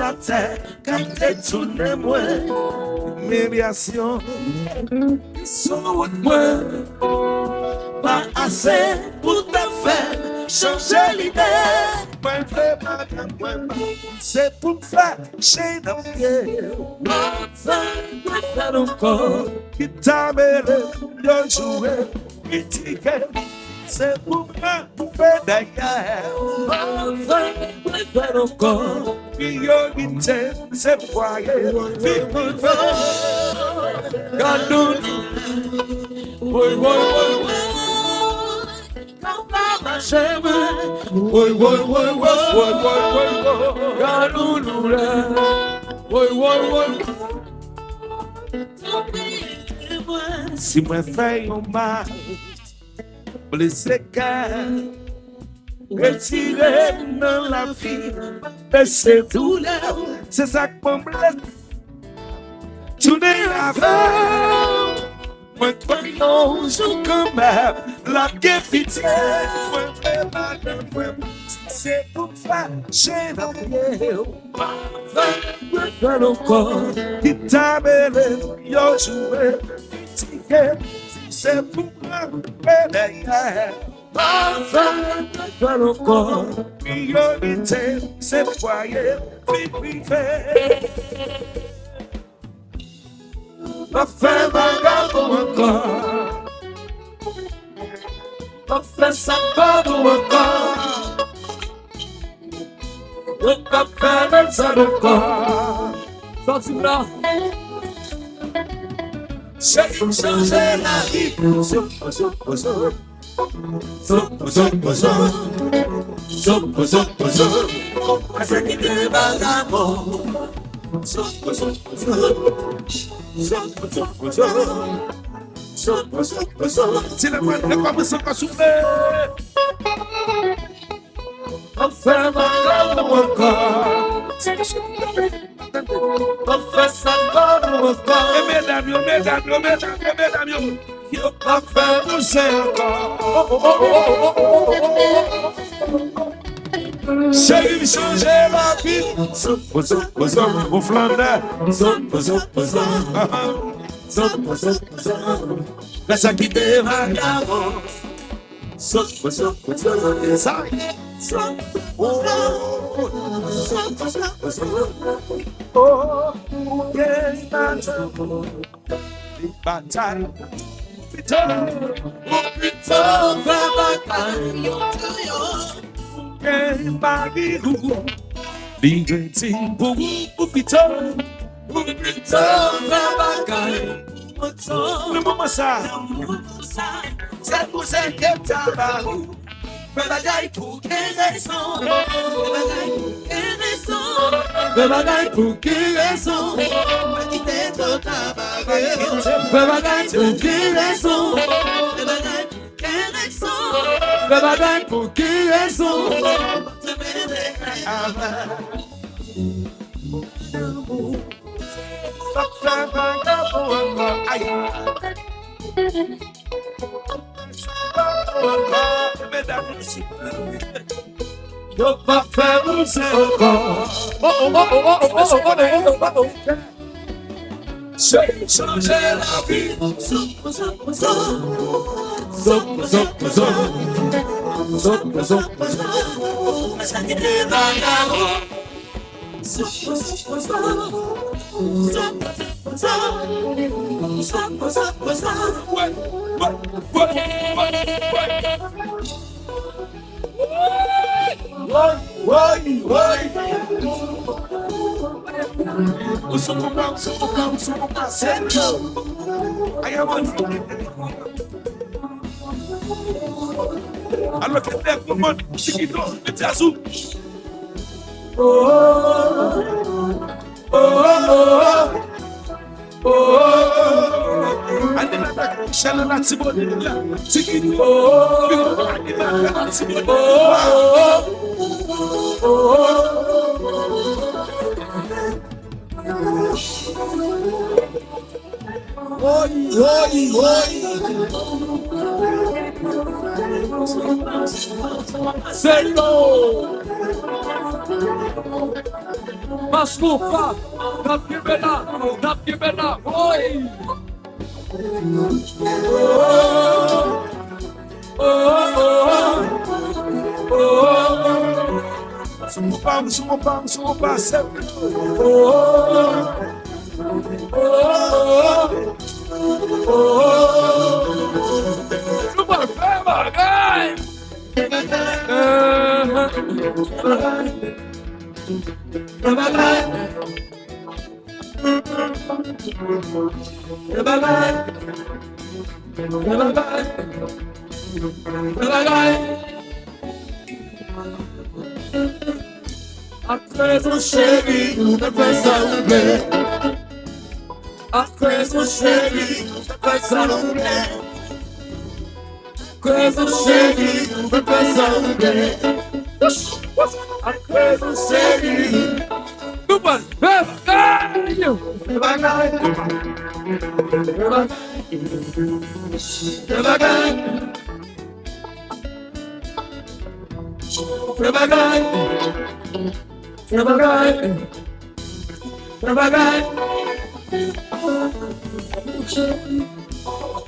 la terre, quand détourné moi, humiliation, sous moi, pas assez pour te faire changer l'idée. C'est pour faire chez nos pieds. Faire encore, qui t'a mêlé, de jouer, critiquer. C'est pour faire d'ailleurs. Faire encore, priorité, c'est foyer. Garde-nous. Oui, oui, oui, oui. Si moi fais un mal, blessé cœur, retiré dans la vie, baisser douleur, c'est ça que me blesse. Tu n'es avant. Moi, croyons, je quand même la guérite. C'est pour faire chez la pierre. Faire encore, qui t'a mêlé, yo joué, c'est pour faire derrière. Faire encore, priorité, c'est foyer, vie privée. Ma femme vagabond encore. Ma femme vagabond encore. Le papa ne s'en encore. Sorti-moi. C'est pour changer la vie. C'est qui te vagabond. C'est le mois de commencer à souffler. Enfin, encore. Enfin, ça va encore. Et mesdames, il va faire pousser encore. Chérie, changer la vie. Au Flandre. Laisse à quitter vagabond. Ça oh, yes, bataille. Le moment ça, c'est pour ça que t'as barou. Bagaille pour quelle raison? Bagaille pour quelle raison? Quitter ton tabac. Bagaille pour quelle raison? Bagaille pour quelle raison? Yo pas faire pousser encore. Changer la vie. Alors que tout le monde, c'est qui doit être azul. C'est Must move fast. Not giving up. Not giving up. Boy. Sumba, sempre. Acreso cheio da pressão bem. Acreso cheio da pressão bem. Acreso cheio da pressão bem. Acreso cheio. Tuba, devagarzinho. Devagarzinho. Devagarzinho. Devagarzinho. Devagarzinho.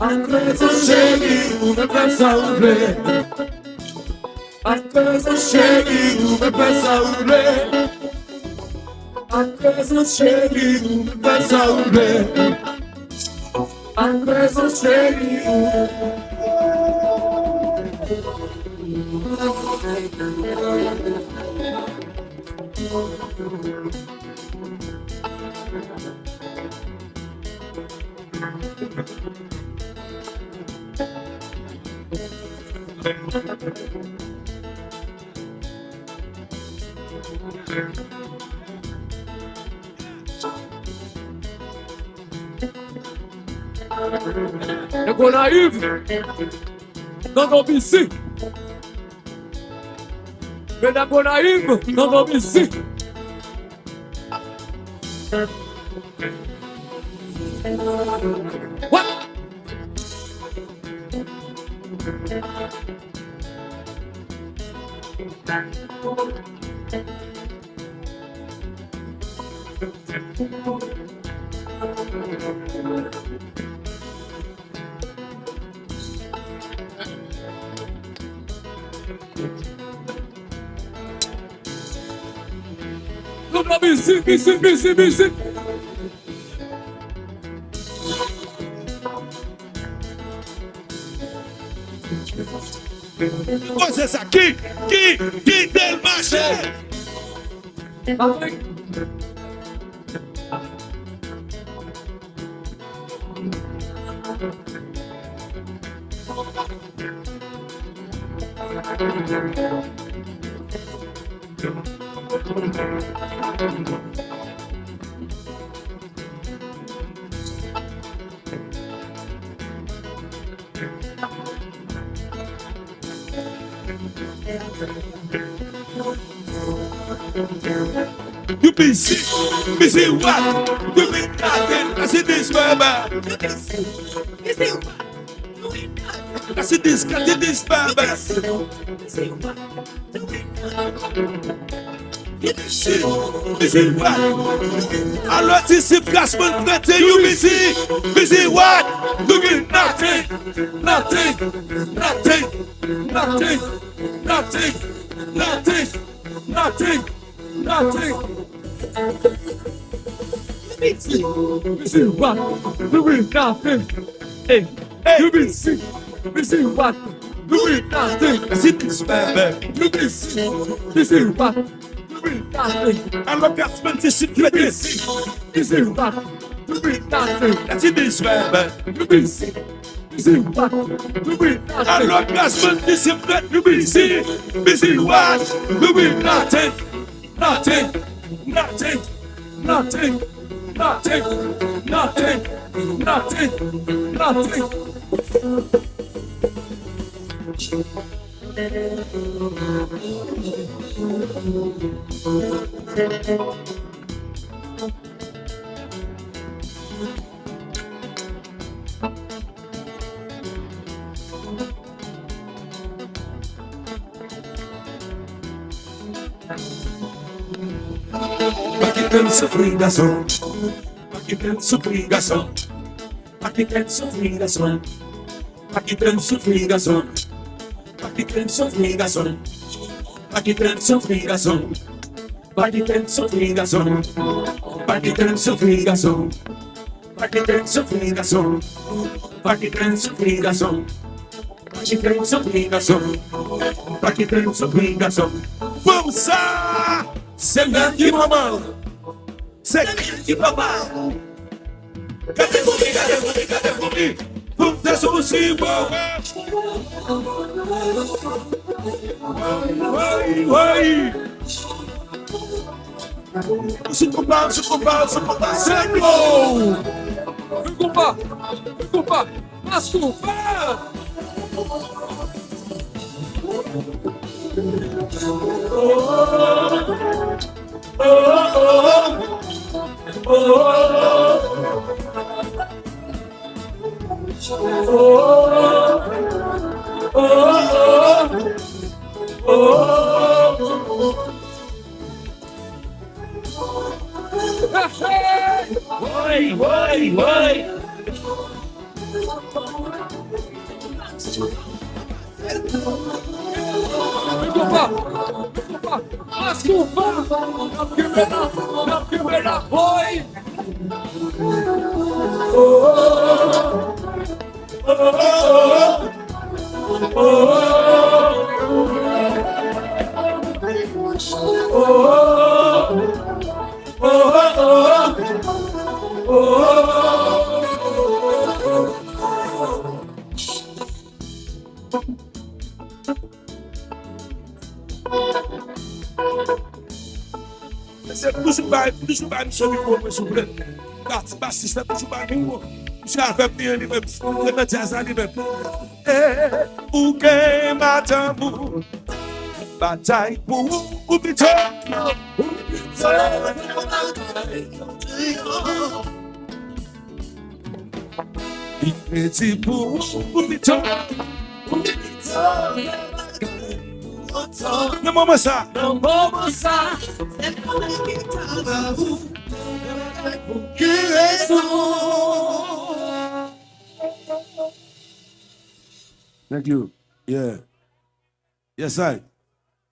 Acreso cheio da pressão bem. Acreso cheio da pressão bem. Acreso cheio da pressão bem. Acreso cheio. Eu vou naíve, não vou me sim. Eu vou naíve, não vou me sim. What? Busy. Coisas aqui que tem mais. You busy what? You been nothing. I see this baby. You busy what? You been nothing. I see this cat in this baby. You busy what? You been nothing. You busy what? Alors si c'est placement traité, you busy what? You been nothing. Busy what? Doing nothing. Hey, you busy what? Doing nothing. I see this baby. You busy what? Doing nothing. Alors placement c'est traité. Busy what? Doing nothing. I see this baby. You busy what? Doing nothing. Alors placement c'est traité. You busy what? Doing nothing. quero sofrer, garçom. Aqui quero sofrer, garçom. Aqui quero sofrer, garçom. Aqui quero sofrer, garçom. Aqui quero sofrer, garçom. Aqui quero sofrer, garçom. Aqui quero sofrer, garçom. Aqui quero sofrer, garçom. Aqui quero sofrer, garçom. Aqui quero sofrer, garçom. Aqui quero sofrer, garçom. Aqui quero sofrer, garçom. Vamos lá! Semente, mamão! Semente, mamão! Cadê comigo? Cadê comigo? Cadê comigo? Vamos descer por cima! Vai! Sucumbar, Senhor! Desculpa! Desculpa! Vai! Desculpa! Não quebrará, foi! Toujours pas me sauver pour me sauver. Parti bassiste, toujours pas me j'avais bien les mêmes, je me jazz à les mêmes. Ou que ma tambour, bataille pour ou victoire. Petit pour ou victoire. Não vamos passar. Thank you. Yeah. Yes, I.